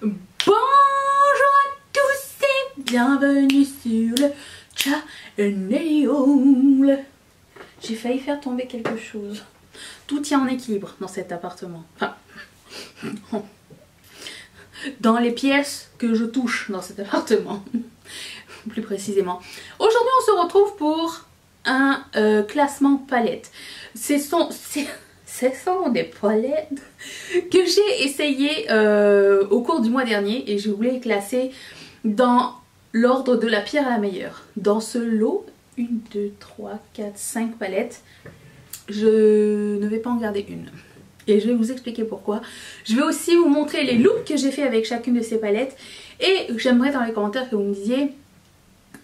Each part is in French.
Bonjour à tous et bienvenue sur le channel. J'ai failli faire tomber quelque chose. Tout tient en équilibre dans cet appartement. Enfin, dans les pièces que je touche dans cet appartement. Plus précisément. Aujourd'hui on se retrouve pour un classement palette. Ce sont des palettes que j'ai essayé au cours du mois dernier et je voulais les classer dans l'ordre de la pire à la meilleure. Dans ce lot, 1, 2, 3, 4, 5 palettes, je ne vais pas en garder une. Et je vais vous expliquer pourquoi. Je vais aussi vous montrer les looks que j'ai fait avec chacune de ces palettes. Et j'aimerais dans les commentaires que vous me disiez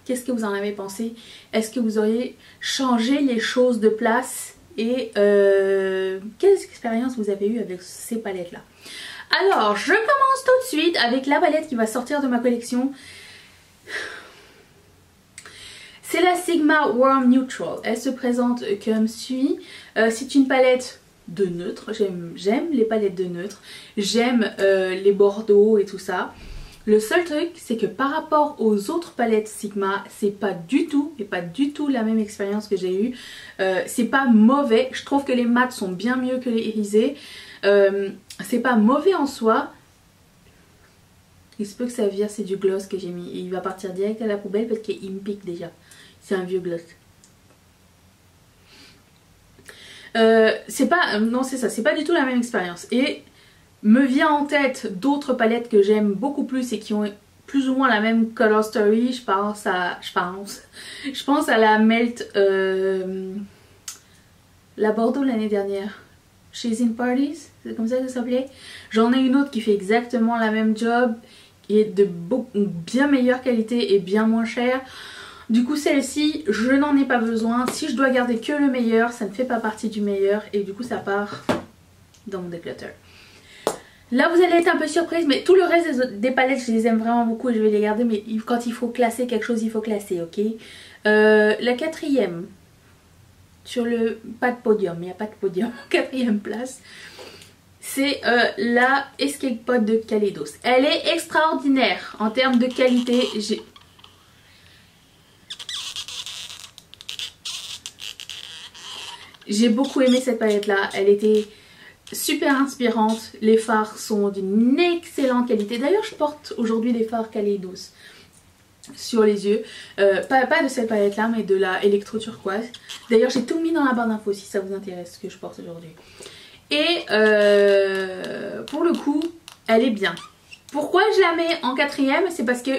qu'est-ce que vous en avez pensé. Est-ce que vous auriez changé les choses de place? Et quelles expériences vous avez eues avec ces palettes là. Alors je commence tout de suite avec la palette qui va sortir de ma collection. C'est la Sigma Warm Neutral. Elle se présente comme suit. C'est une palette de neutre. J'aime les palettes de neutre. J'aime les bordeaux et tout ça. Le seul truc, c'est que par rapport aux autres palettes Sigma, c'est pas du tout la même expérience que j'ai eue. C'est pas mauvais. Je trouve que les mats sont bien mieux que les irisés. C'est pas mauvais en soi. Il se peut que ça vire, c'est du gloss que j'ai mis. Et il va partir direct à la poubelle parce qu'il me pique déjà. C'est un vieux gloss. Non, c'est ça, c'est pas du tout la même expérience. Et me vient en tête d'autres palettes que j'aime beaucoup plus et qui ont plus ou moins la même color story. Je pense à la Melt, la Bordeaux l'année dernière, She's in Parties, c'est comme ça que ça s'appelait. J'en ai une autre qui fait exactement la même job, qui est de bien meilleure qualité et bien moins chère. Du coup celle-ci, je n'en ai pas besoin. Si je dois garder que le meilleur, ça ne fait pas partie du meilleur et du coup ça part dans mon declutter. Là vous allez être un peu surprise, mais tout le reste des palettes je les aime vraiment beaucoup et je vais les garder, mais quand il faut classer quelque chose, il faut classer, ok. La quatrième, sur le... pas de podium, il n'y a pas de podium, quatrième place, c'est la Escape Pod de Kaleidos. Elle est extraordinaire en termes de qualité. J'ai beaucoup aimé cette palette là, elle était super inspirante, les fards sont d'une excellente qualité. D'ailleurs je porte aujourd'hui des fards Kaleidos sur les yeux, pas de cette palette là mais de la électro turquoise. D'ailleurs j'ai tout mis dans la barre d'infos si ça vous intéresse ce que je porte aujourd'hui. Et pour le coup elle est bien. Pourquoi je la mets en quatrième? C'est parce que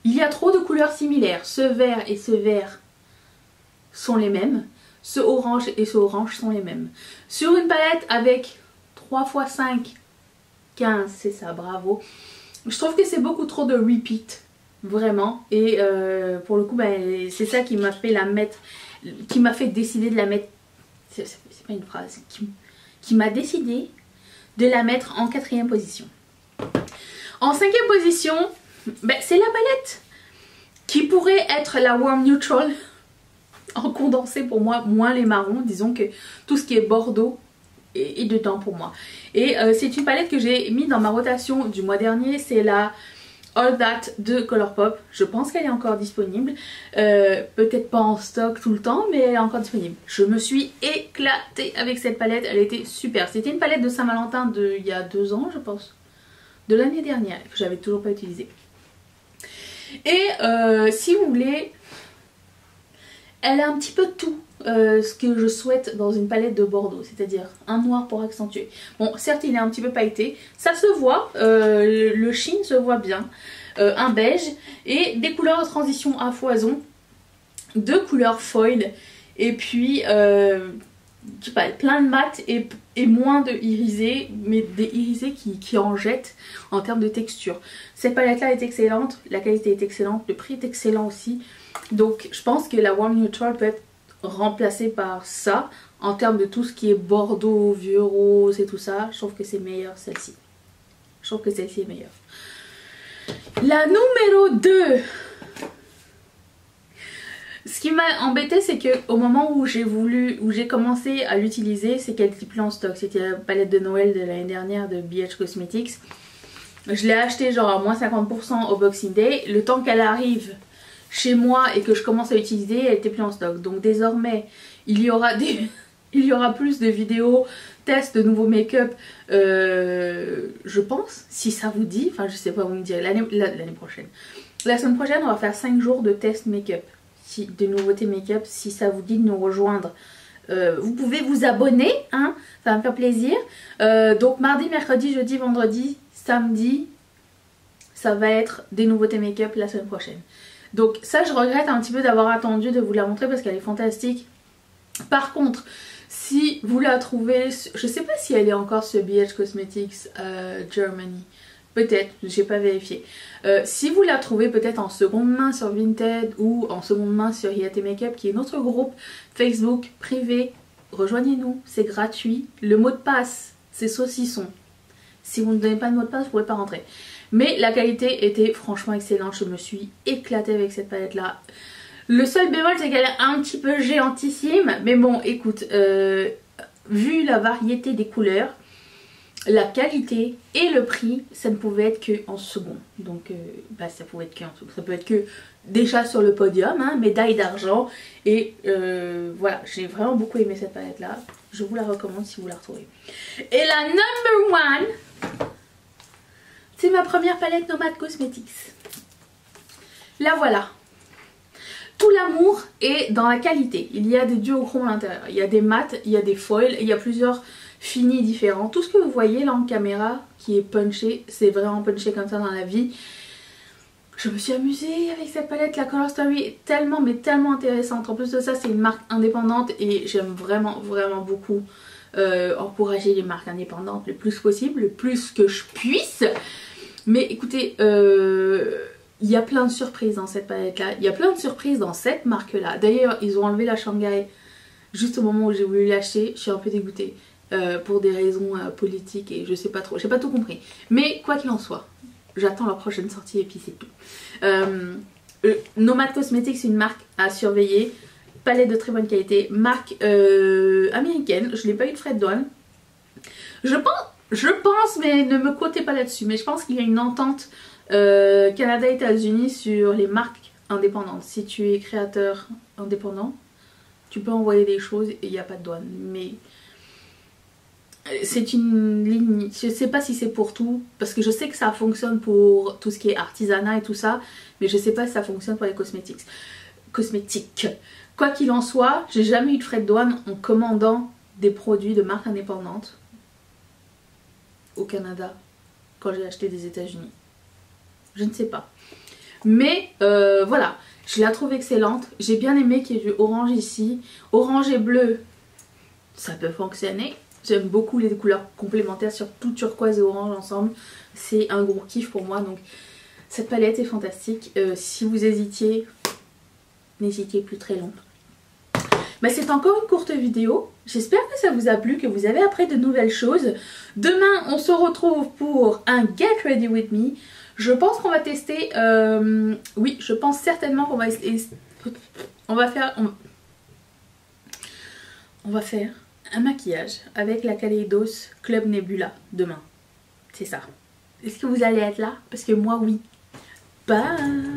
il y a trop de couleurs similaires. Ce vert et ce vert sont les mêmes. Ce orange et ce orange sont les mêmes. Sur une palette avec 3 x 5, 15, c'est ça, bravo. Je trouve que c'est beaucoup trop de repeat, vraiment. Et pour le coup, ben, c'est ça qui m'a fait la mettre, qui m'a fait décider de la mettre, c'est pas une phrase, qui m'a décidé de la mettre en quatrième position. En cinquième position, ben, c'est la palette qui pourrait être la Warm Neutral. En condensé pour moi, moins les marrons, disons que tout ce qui est bordeaux est dedans pour moi. Et c'est une palette que j'ai mis dans ma rotation du mois dernier, c'est la All That de Colourpop. Je pense qu'elle est encore disponible, peut-être pas en stock tout le temps, mais elle est encore disponible. Je me suis éclatée avec cette palette, elle était super. C'était une palette de Saint-Valentin il y a 2 ans je pense, de l'année dernière, que j'avais toujours pas utilisée. Et si vous voulez... Elle a un petit peu tout ce que je souhaite dans une palette de Bordeaux, c'est-à-dire un noir pour accentuer. Bon, certes il est un petit peu pailleté, ça se voit, le sheen se voit bien, un beige et des couleurs de transition à foison, 2 couleurs foil et puis je sais pas, plein de mat et moins de irisés, mais des irisés qui en jettent en termes de texture. Cette palette là est excellente, la qualité est excellente, le prix est excellent aussi. Donc je pense que la Warm Neutral peut être remplacée par ça en termes de tout ce qui est bordeaux, vieux rose et tout ça. Je trouve que c'est meilleur celle-ci. Je trouve que celle-ci est meilleure. La numéro 2. Ce qui m'a embêté c'est que au moment où j'ai commencé à l'utiliser, c'est qu'elle n'était plus en stock. C'était la palette de Noël de l'année dernière de BH Cosmetics. Je l'ai acheté genre à moins 50% au Boxing Day. Le temps qu'elle arrive chez moi et que je commence à utiliser, elle était plus en stock. Donc désormais, il y aura plus de vidéos, tests de nouveaux make-up, je pense, si ça vous dit. Enfin, je sais pas, vous me direz l'année prochaine. La semaine prochaine, on va faire 5 jours de tests make-up, de nouveautés make-up, si ça vous dit de nous rejoindre. Vous pouvez vous abonner, hein, ça va me faire plaisir. Donc mardi, mercredi, jeudi, vendredi, samedi, ça va être des nouveautés make-up la semaine prochaine. Donc ça, je regrette un petit peu d'avoir attendu de vous la montrer parce qu'elle est fantastique. Par contre, si vous la trouvez, je sais pas si elle est encore sur BH Cosmetics Germany, peut-être, j'ai pas vérifié. Si vous la trouvez peut-être en seconde main sur Vinted ou en seconde main sur IAT Makeup, qui est notre groupe Facebook privé, rejoignez-nous, c'est gratuit. Le mot de passe, c'est saucisson. Si vous ne donnez pas de mot de passe, vous ne pouvez pas rentrer. Mais la qualité était franchement excellente, je me suis éclatée avec cette palette là. Le seul bémol, c'est qu'elle est un petit peu géantissime, mais bon, écoute, vu la variété des couleurs, la qualité et le prix, ça ne pouvait être que en second. Donc, ça pouvait être que en second. Ça peut être que déjà sur le podium, hein, médaille d'argent. Et voilà, j'ai vraiment beaucoup aimé cette palette là. Je vous la recommande si vous la retrouvez. Et la number one, c'est ma première palette Nomad Cosmetics. La voilà. Tout l'amour est dans la qualité. Il y a des duochromes à l'intérieur. Il y a des mats, il y a des foils, il y a plusieurs finis différents. Tout ce que vous voyez là en caméra qui est punché, c'est vraiment punché comme ça dans la vie. Je me suis amusée avec cette palette. La Color Story est tellement mais tellement intéressante. En plus de ça, c'est une marque indépendante et j'aime vraiment beaucoup encourager les marques indépendantes le plus possible, le plus que je puisse. Mais écoutez, il y a plein de surprises dans cette palette là, il y a plein de surprises dans cette marque là. D'ailleurs, ils ont enlevé la Shanghai juste au moment où j'ai voulu l'acheter. Je suis un peu dégoûtée pour des raisons politiques et je sais pas trop, j'ai pas tout compris. Mais quoi qu'il en soit, j'attends leur prochaine sortie et puis c'est tout. Nomad Cosmetics, c'est une marque à surveiller. Palette de très bonne qualité, marque américaine. Je n'ai pas eu de frais de douane. Je pense, mais ne me quotez pas là-dessus, mais je pense qu'il y a une entente Canada et États-Unis sur les marques indépendantes. Si tu es créateur indépendant, tu peux envoyer des choses et il n'y a pas de douane. Mais c'est une ligne, je sais pas si c'est pour tout, parce que je sais que ça fonctionne pour tout ce qui est artisanat et tout ça, mais je sais pas si ça fonctionne pour les cosmétiques. Quoi qu'il en soit, j'ai jamais eu de frais de douane en commandant des produits de marques indépendantes au Canada quand j'ai acheté des États-Unis. Je ne sais pas. Mais voilà, je la trouve excellente. J'ai bien aimé qu'il y ait du orange ici. Orange et bleu, ça peut fonctionner. J'aime beaucoup les couleurs complémentaires, surtout turquoise et orange ensemble. C'est un gros kiff pour moi. Donc cette palette est fantastique. Si vous hésitiez, n'hésitez plus très longtemps. Bah, c'est encore une courte vidéo. J'espère que ça vous a plu, que vous avez appris de nouvelles choses. Demain, on se retrouve pour un Get Ready With Me. Je pense qu'on va tester... oui, je pense certainement qu'on va... On va faire un maquillage avec la Kaleidos Club Nebula demain. C'est ça. Est-ce que vous allez être là? Parce que moi, oui. Bye!